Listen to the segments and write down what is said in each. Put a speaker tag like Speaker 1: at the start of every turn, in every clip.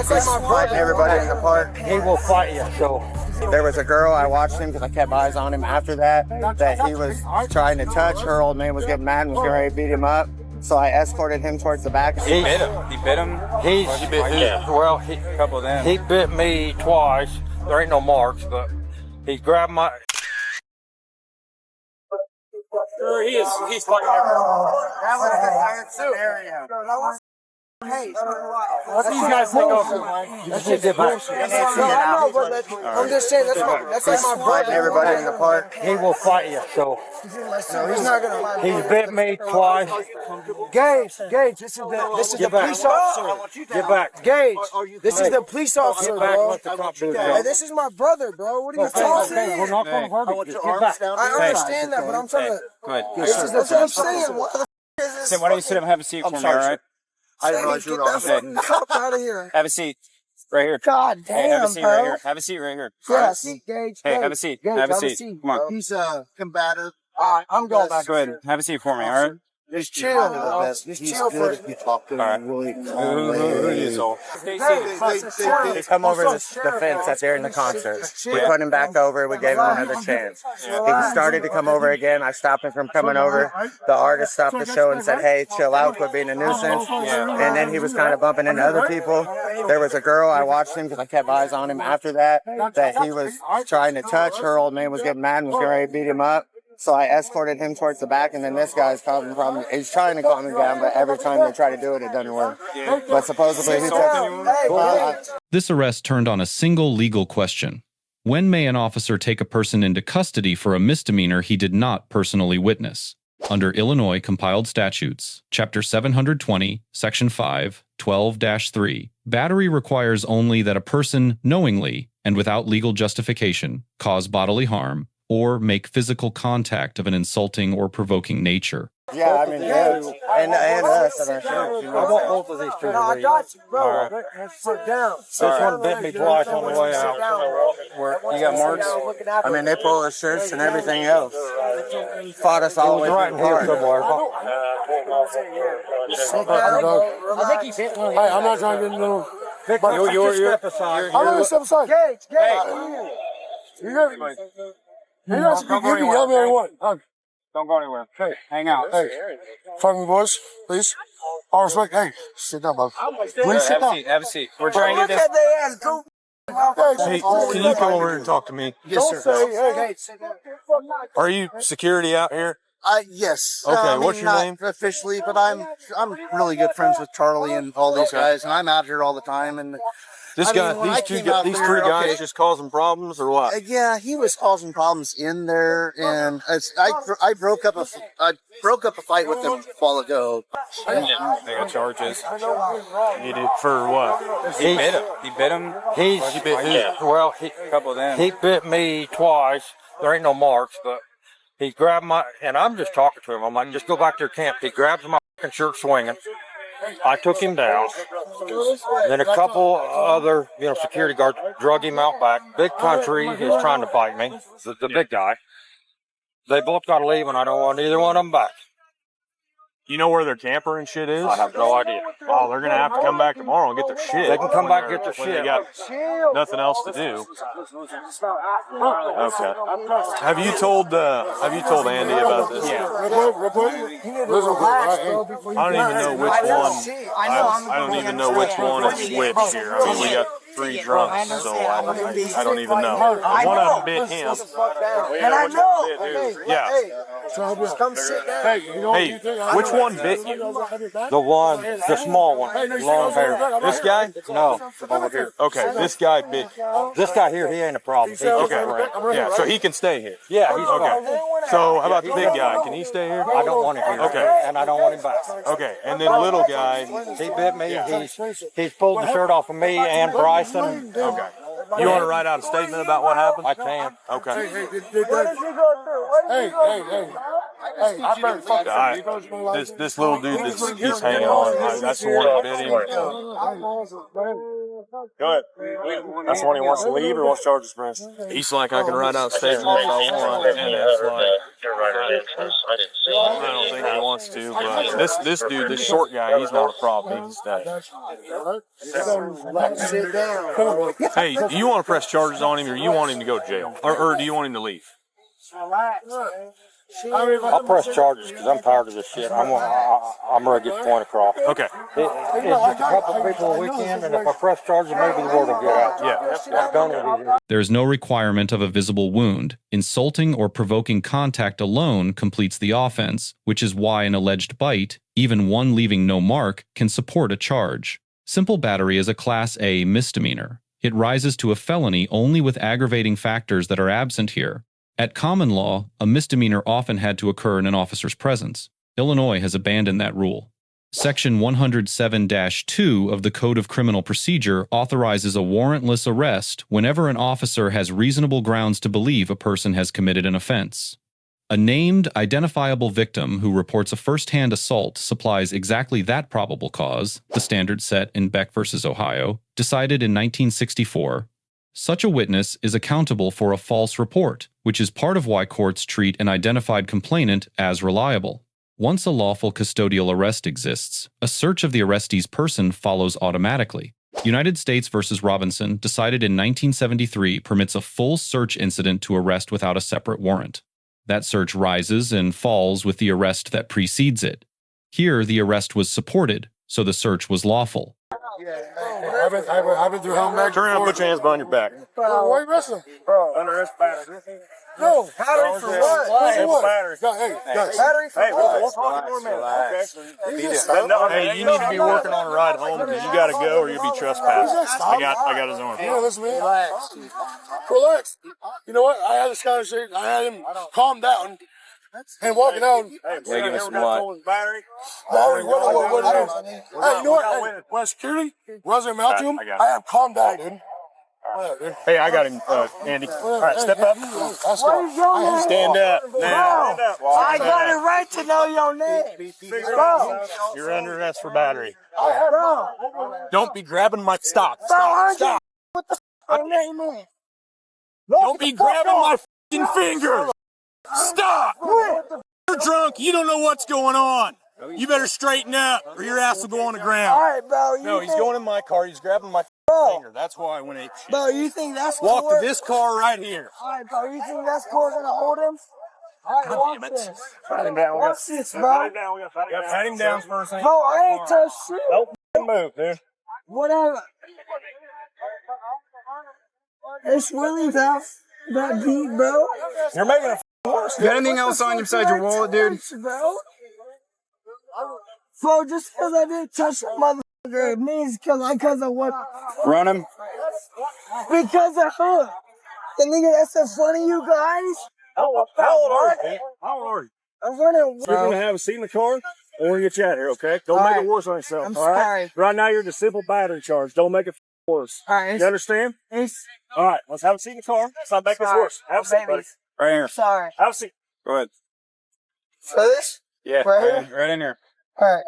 Speaker 1: fighting everybody in the park.
Speaker 2: He will fight you, so.
Speaker 1: There was a girl, I watched him because I kept eyes on him after that he was trying to touch. Her old man was getting mad and was getting ready to beat him up. So I escorted him towards the back.
Speaker 3: He bit him. He bit him?
Speaker 2: He bit who? Well,
Speaker 3: A couple of them.
Speaker 2: He bit me twice. There ain't no marks, but he grabbed my...
Speaker 3: He's fighting everyone.
Speaker 1: That was the entire scenario.
Speaker 3: Let these guys take over.
Speaker 2: That's just it,
Speaker 1: I'm just saying, that's like my brother. Everybody in the park.
Speaker 2: He will fight you, so.
Speaker 1: No, he's not gonna.
Speaker 2: He bit me twice.
Speaker 1: Gage, this is the police officer.
Speaker 2: Get back.
Speaker 1: Gage, this is the police officer,
Speaker 2: Get back.
Speaker 1: bro.
Speaker 2: Let the cop do
Speaker 1: Hey,
Speaker 2: that.
Speaker 1: this is my brother, bro. What are you talking?
Speaker 2: Okay, we're not going to hurt you. Just get back.
Speaker 1: I understand that, but I'm trying to.
Speaker 3: Go ahead.
Speaker 1: That's what I'm saying. What the is this?
Speaker 3: Why don't you sit up and have a seat for me, all right?
Speaker 1: I didn't realize you were on. Get that cop out of here.
Speaker 3: Have a seat. Right here.
Speaker 1: God
Speaker 3: Hey, have a
Speaker 1: damn,
Speaker 3: seat right
Speaker 1: bro.
Speaker 3: here. Have a seat right here.
Speaker 1: Yeah, seat, Gage.
Speaker 3: Hey, have a seat. Have a seat. Come on.
Speaker 1: He's combative. All right, I'm going back.
Speaker 3: Go ahead. Have a seat for me, all right?
Speaker 1: Just chill. Just chill for it.
Speaker 3: All right.
Speaker 1: They come over the fence that's there in the concert. We put him back over. We gave him another chance. He started to come over again. I stopped him from coming over. The artist stopped the show and said, "Hey, chill out, quit being a nuisance." And then he was kind of bumping into other people. There was a girl, I watched him because I kept eyes on him after that he was trying to touch. Her old man was getting mad and was getting ready to beat him up. So I escorted him towards the back, and then this guy's causing problems. He's trying to calm him down, but every time they try to do it, it doesn't work. But supposedly he took...
Speaker 4: This arrest turned on a single legal question. When may an officer take a person into custody for a misdemeanor he did not personally witness? Under Illinois compiled statutes, Chapter 720, Section 5, 12-3, battery requires only that a person knowingly and without legal justification cause bodily harm or make physical contact of an insulting or provoking nature.
Speaker 1: Yeah, I mean, and us and our sheriff.
Speaker 2: I want both of these two to leave.
Speaker 1: bro. Sit down.
Speaker 2: This one bit me twice on the way out.
Speaker 3: You got marks?
Speaker 1: I mean, they pull our shirts and everything else. Fought us all the way
Speaker 2: Right in here somewhere.
Speaker 1: I think he bit one. Hey, I'm not trying to get no...
Speaker 2: You're step aside.
Speaker 1: I'm going to step aside. Gage. You hear me? You guys can give me yell me what.
Speaker 3: Don't go anywhere.
Speaker 1: Hey.
Speaker 3: Hang out.
Speaker 1: Hey. Fuck me, boys. Please. All respect. Hey. Sit down, bro. Please sit down.
Speaker 3: Have a seat. We're trying to get this.
Speaker 5: Hey, can you come over here and talk to me?
Speaker 1: Yes, sir. Hey.
Speaker 5: Are you security out here?
Speaker 1: Yes.
Speaker 5: Okay, what's your name?
Speaker 1: Not officially, but I'm really good friends with Charlie and all these guys, and I'm out here all the time. And
Speaker 5: This guy, these three guys just causing problems or what?
Speaker 1: Yeah, he was causing problems in there, and I broke up a fight with him a while ago.
Speaker 3: They got charges.
Speaker 5: You did for what?
Speaker 3: He bit him. He bit him?
Speaker 2: He
Speaker 3: A couple of them.
Speaker 2: He bit me twice. There ain't no marks, but he grabbed my, and I'm just talking to him. I'm like, just go back to your camp. He grabs my fucking shirt swinging. I took him down. Then a couple other, security guards drug him out back. Big Country is trying to fight me, the big guy. They both got to leave, and I don't want either one of them back.
Speaker 5: You know where their camper and shit is?
Speaker 2: I have no idea.
Speaker 5: Oh, they're gonna have to come back tomorrow and get their shit.
Speaker 2: They can come back and get their
Speaker 5: when
Speaker 2: shit.
Speaker 5: They got nothing else to do. Okay. Have you told Andy about this?
Speaker 3: Yeah.
Speaker 5: I don't even know which one. I don't even know which one is which here. I mean, we got three drunks, so I don't even know. One of them bit him.
Speaker 1: And I know.
Speaker 5: Yeah.
Speaker 1: Just come sit down.
Speaker 5: Hey, which one bit you?
Speaker 2: The small one, long hair.
Speaker 5: This guy?
Speaker 2: No, over here.
Speaker 5: Okay, this guy bit you.
Speaker 2: This guy here, he ain't a problem.
Speaker 5: Okay, yeah, so he can stay here.
Speaker 2: Yeah, he's
Speaker 5: Okay. So how about the big guy? Can he stay here?
Speaker 2: I don't want him here.
Speaker 5: Okay.
Speaker 2: And I don't want him back.
Speaker 5: Okay, and then little guy.
Speaker 2: He bit me. He's pulled the shirt off of me and Bryson.
Speaker 5: Okay. You want to write out a statement about what happened?
Speaker 2: I can.
Speaker 5: Okay.
Speaker 1: Hey.
Speaker 5: This little dude he's hanging on, that's the one that bit him. Go ahead. That's the one he wants to leave or wants charges pressed? He's like, I can write out a statement if I want. And it's like, I don't think he wants to, but this dude, this short guy, he's not a problem. He's that. Hey, do you want to press charges on him or you want him to go to jail? Or do you want him to leave?
Speaker 2: I'll press charges because I'm tired of this shit. I'm ready to get the point across.
Speaker 5: Okay.
Speaker 2: It's just a couple of people a weekend, and if I press charges, maybe the word will get out.
Speaker 5: Yeah.
Speaker 2: I'm done with it.
Speaker 4: There is no requirement of a visible wound. Insulting or provoking contact alone completes the offense, which is why an alleged bite, even one leaving no mark, can support a charge. Simple battery is a Class A misdemeanor. It rises to a felony only with aggravating factors that are absent here. At common law, a misdemeanor often had to occur in an officer's presence. Illinois has abandoned that rule. Section 107-2 of the Code of Criminal Procedure authorizes a warrantless arrest whenever an officer has reasonable grounds to believe a person has committed an offense. A named, identifiable victim who reports a first-hand assault supplies exactly that probable cause, the standard set in Beck v. Ohio, decided in 1964. Such a witness is accountable for a false report, which is part of why courts treat an identified complainant as reliable. Once a lawful custodial arrest exists, a search of the arrestee's person follows automatically. United States v. Robinson, decided in 1973, permits a full search incident to arrest without a separate warrant. That search rises and falls with the arrest that precedes it. Here, the arrest was supported, so the search was lawful.
Speaker 3: I've been through hell mag.
Speaker 5: Turn around and put your hands behind your back.
Speaker 3: Bro, why are you wrestling?
Speaker 5: Bro, under arrest battery.
Speaker 3: No, battery for what?
Speaker 5: Simple battery.
Speaker 3: Hey, guys.
Speaker 5: Battery for what? We'll talk more, man. Hey, you need to be working on a ride home because you got to go or you'll be trespassed. I got his own.
Speaker 3: Yeah, listen, man. Relax. You know what? I had this conversation. I had him calm down. And walking out.
Speaker 5: Hey, give us some light. Battery.
Speaker 3: What? Hey, you know what? Hey, when security runs him out to him, I have calmed down, dude.
Speaker 5: Hey, I got him, Andy. All right, step up. Stand up. Now.
Speaker 3: I got a right to know your name.
Speaker 5: You're under arrest for battery.
Speaker 3: Bro.
Speaker 5: Don't be grabbing my... Stop.
Speaker 3: Stop. What the name is?
Speaker 5: Don't be grabbing my f***ing finger. Stop. You're drunk. You don't know what's going on. You better straighten up or your ass will go on the ground.
Speaker 3: All right, bro.
Speaker 5: No, he's going in my car. He's grabbing my finger. That's why I went ape shit.
Speaker 3: Bro, you think that's
Speaker 5: Walk
Speaker 3: court?
Speaker 5: to this car right here.
Speaker 3: All right, bro. You think that's court gonna hold him? All right, watch this.
Speaker 5: Pat him down.
Speaker 3: Watch this, bro.
Speaker 5: Pat him down first.
Speaker 3: Bro, I ain't touched shit.
Speaker 5: Don't move, dude.
Speaker 3: Whatever. It's really that deep, bro.
Speaker 5: You're making a worse.
Speaker 6: You got anything else on your side your wallet, dude?
Speaker 3: Bro, just because I didn't touch that motherfucker, it means because of what?
Speaker 6: Run him.
Speaker 3: Because of who? The nigga that's in front of you guys?
Speaker 5: How old are you? How old are you?
Speaker 3: I'm running.
Speaker 5: You're going to have a seat in the car, and we're going to get you out of here, okay? Don't make it worse on yourself,
Speaker 3: I'm
Speaker 5: all right?
Speaker 3: sorry.
Speaker 5: Right now, you're just simple battery charge. Don't make it worse.
Speaker 3: All right.
Speaker 5: You understand? All right, let's have a seat in the car. Let's not make this worse. Have a seat, buddy.
Speaker 6: Right here.
Speaker 3: Sorry.
Speaker 5: Have a seat.
Speaker 6: Go ahead.
Speaker 3: For this?
Speaker 6: Yeah.
Speaker 3: Right here?
Speaker 6: Right in here.
Speaker 3: All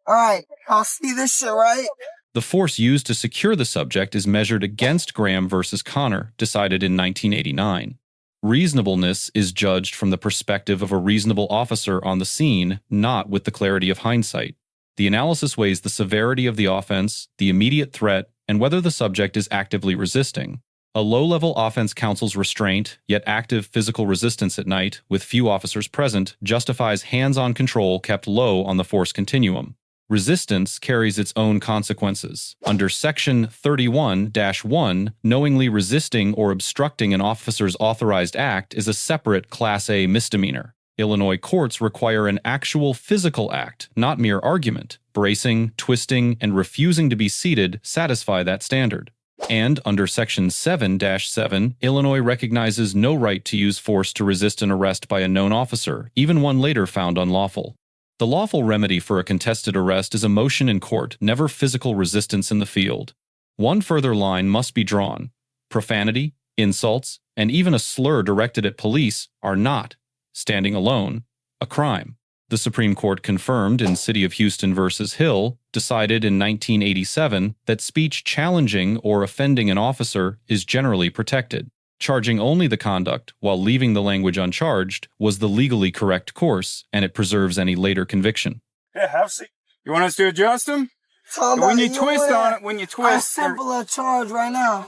Speaker 3: right. I'll see this shit, right?
Speaker 4: The force used to secure the subject is measured against Graham versus Connor, decided in 1989. Reasonableness is judged from the perspective of a reasonable officer on the scene, not with the clarity of hindsight. The analysis weighs the severity of the offense, the immediate threat, and whether the subject is actively resisting. A low-level offense counsels restraint, yet active physical resistance at night, with few officers present, justifies hands-on control kept low on the force continuum. Resistance carries its own consequences. Under Section 31-1, knowingly resisting or obstructing an officer's authorized act is a separate Class A misdemeanor. Illinois courts require an actual physical act, not mere argument. Bracing, twisting, and refusing to be seated satisfy that standard. And under Section 7-7, Illinois recognizes no right to use force to resist an arrest by a known officer, even one later found unlawful. The lawful remedy for a contested arrest is a motion in court, never physical resistance in the field. One further line must be drawn. Profanity, insults, and even a slur directed at police are not. standing alone, a crime. The Supreme Court confirmed in City of Houston versus Hill, decided in 1987 that speech challenging or offending an officer is generally protected. Charging only the conduct while leaving the language uncharged was the legally correct course, and it preserves any later conviction.
Speaker 6: Yeah, have a seat. You want us to adjust them? When you twist on it, when you twist...
Speaker 7: I simple a charge right now.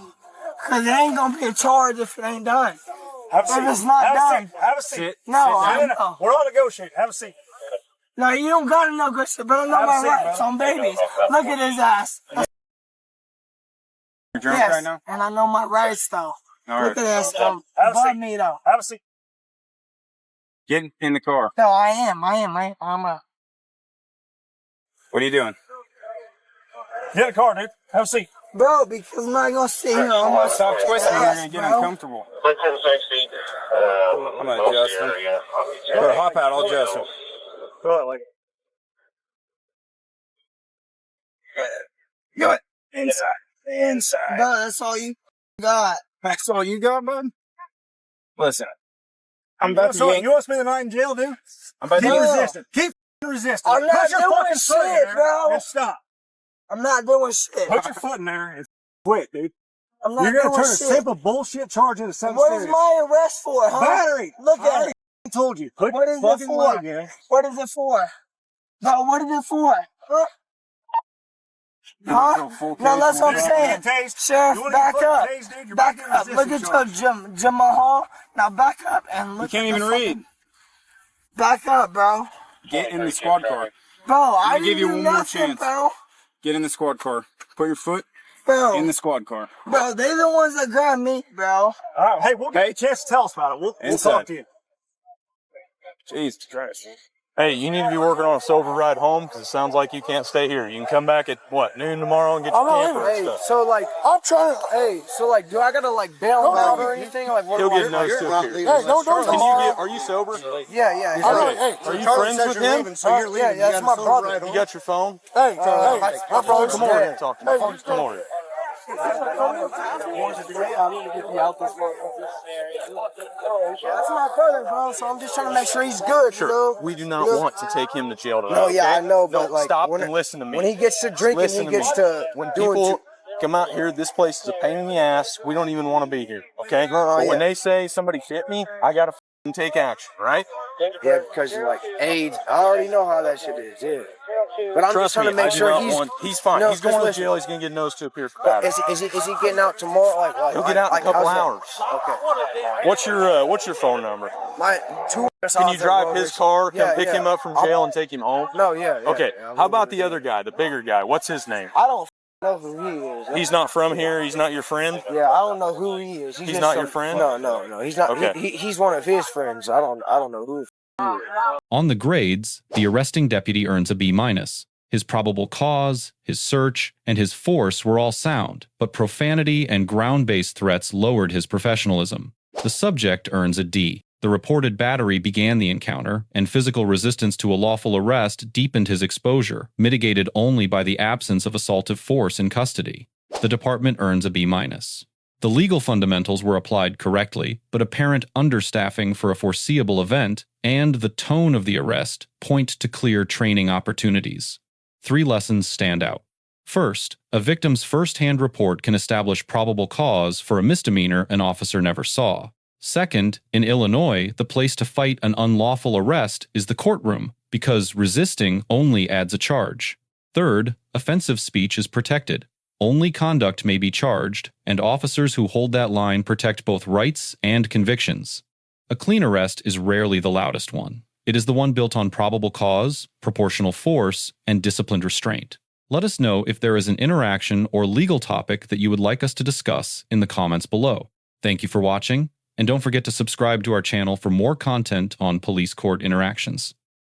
Speaker 7: Because it ain't going to be a charge if it ain't done.
Speaker 6: Have a seat.
Speaker 7: If it's not done.
Speaker 6: Have a seat.
Speaker 7: No, I know.
Speaker 6: We're all negotiating. Have a seat.
Speaker 7: No, you don't got to know good shit, but I know my rights on babies. Look at his ass.
Speaker 6: You're drunk right now?
Speaker 7: And I know my rights, though.
Speaker 6: All
Speaker 7: Look
Speaker 6: right.
Speaker 7: at this.
Speaker 6: Have a
Speaker 7: Above
Speaker 6: seat.
Speaker 7: me, though.
Speaker 6: Have a seat. Get in the car.
Speaker 7: No, I am. I'm a...
Speaker 6: What are you doing? Get in the car, dude. Have a seat.
Speaker 7: Bro, because I'm not going to sit here on my...
Speaker 6: Stop twisting. You're going to get
Speaker 7: bro.
Speaker 6: uncomfortable. I'm going to adjust him. Go hop out. I'll adjust him. Go it. Inside. Inside.
Speaker 7: Bro, that's all you got.
Speaker 6: That's all you got, bud? Listen. I'm about to yank.
Speaker 5: You want to spend the night in jail, dude?
Speaker 6: I'm about to
Speaker 7: Keep
Speaker 6: yank.
Speaker 7: resisting.
Speaker 5: Keep resisting.
Speaker 7: I'm not
Speaker 5: Put your
Speaker 7: doing
Speaker 5: fucking foot in
Speaker 7: shit,
Speaker 5: there
Speaker 7: bro.
Speaker 5: and stop.
Speaker 7: I'm not doing shit.
Speaker 5: Put your foot in there and quit, dude.
Speaker 7: I'm not
Speaker 5: You're going to
Speaker 7: doing
Speaker 5: turn a
Speaker 7: shit.
Speaker 5: simple bullshit charge into something
Speaker 7: What is
Speaker 5: serious.
Speaker 7: my arrest for, huh?
Speaker 5: Battery.
Speaker 7: Look at it.
Speaker 5: I told you. Put
Speaker 7: What
Speaker 5: your
Speaker 7: is it
Speaker 5: fucking
Speaker 7: for?
Speaker 5: leg in.
Speaker 7: What is it for? No, what is it for? Huh? Huh? No, that's what I'm saying. Sheriff, back up. Back up. Look at your Jamal. Now back up and look.
Speaker 6: You can't
Speaker 7: at
Speaker 6: even
Speaker 7: the
Speaker 6: read.
Speaker 7: fucking- Back up, bro.
Speaker 6: Get in the squad car.
Speaker 7: Bro, I
Speaker 6: give
Speaker 7: didn't
Speaker 6: you
Speaker 7: do
Speaker 6: one more
Speaker 7: nothing,
Speaker 6: chance.
Speaker 7: bro.
Speaker 6: Get in the squad car. Put your foot
Speaker 7: Bro,
Speaker 6: in the squad car.
Speaker 7: bro, they the ones that grabbed me, bro.
Speaker 5: All right, hey, we'll get you a chance to tell us about it. We'll
Speaker 6: Inside.
Speaker 5: talk to you.
Speaker 6: Jesus Christ.
Speaker 8: Hey, you need to be working on a sober ride home because it sounds like you can't stay here. You can come back at what, noon tomorrow and get your camper and stuff.
Speaker 3: So like, I'm trying to. Hey, so like, do I gotta like bail him out or anything? Like, what?
Speaker 8: He'll get a notice to appear.
Speaker 3: Hey, don't tomorrow.
Speaker 8: Are you sober?
Speaker 7: Yeah.
Speaker 8: Are you friends with him?
Speaker 3: So you're leaving.
Speaker 7: Yeah, that's my brother.
Speaker 8: You got your phone?
Speaker 3: Hey, my brother's
Speaker 8: Come over here
Speaker 3: dead.
Speaker 8: and talk to me. Come over here.
Speaker 7: That's my brother, bro. So I'm just trying to make sure he's good.
Speaker 8: Sure.
Speaker 7: You know?
Speaker 8: We do not want to take him to jail tonight.
Speaker 1: No, yeah,
Speaker 8: okay?
Speaker 1: I know, but
Speaker 8: No,
Speaker 1: like,
Speaker 8: stop
Speaker 1: when
Speaker 8: and listen to me.
Speaker 1: When he gets to drinking,
Speaker 8: Listen
Speaker 1: he
Speaker 8: to
Speaker 1: gets
Speaker 8: me.
Speaker 1: to when doing.
Speaker 8: People come out here. This place is a pain in the ass. We don't even want to be here. Okay. But when they say somebody hit me, I gotta take action. Right?
Speaker 1: Yeah, because you're like AIDS. I already know how that shit is. Yeah, but I'm just
Speaker 8: Trust
Speaker 1: trying
Speaker 8: me.
Speaker 1: to make
Speaker 8: I do
Speaker 1: sure
Speaker 8: not want. He's fine.
Speaker 1: No,
Speaker 8: He's going to
Speaker 1: listen.
Speaker 8: jail. He's gonna get a notice to appear for battery.
Speaker 1: Is he getting out tomorrow? Like
Speaker 8: He'll get out in a couple hours.
Speaker 1: Okay.
Speaker 8: What's your phone number?
Speaker 1: My two.
Speaker 8: Can you drive his car, come pick him up from
Speaker 1: I'll-
Speaker 8: jail, and take him home?
Speaker 1: No, yeah.
Speaker 8: Okay.
Speaker 1: yeah,
Speaker 8: How about the other guy, the bigger guy? What's his name?
Speaker 1: I don't know who he is.
Speaker 8: He's not from here. He's not your friend.
Speaker 1: Yeah, I don't know who he is.
Speaker 8: He's
Speaker 1: just
Speaker 8: not your friend?
Speaker 1: No. He's not.
Speaker 8: Okay.
Speaker 1: He's one of his friends. I don't know who.
Speaker 4: On the grades, the arresting deputy earns a B-. His probable cause, his search, and his force were all sound, but profanity and ground-based threats lowered his professionalism. The subject earns a D. The reported battery began the encounter, and physical resistance to a lawful arrest deepened his exposure, mitigated only by the absence of assaultive force in custody. The department earns a B-. The legal fundamentals were applied correctly, but apparent understaffing for a foreseeable event and the tone of the arrest point to clear training opportunities. 3 lessons stand out. First, a victim's first-hand report can establish probable cause for a misdemeanor an officer never saw. Second, in Illinois, the place to fight an unlawful arrest is the courtroom, because resisting only adds a charge. Third, offensive speech is protected. Only conduct may be charged, and officers who hold that line protect both rights and convictions. A clean arrest is rarely the loudest one. It is the one built on probable cause, proportional force, and disciplined restraint. Let us know if there is an interaction or legal topic that you would like us to discuss in the comments below. Thank you for watching, and don't forget to subscribe to our channel for more content on police court interactions.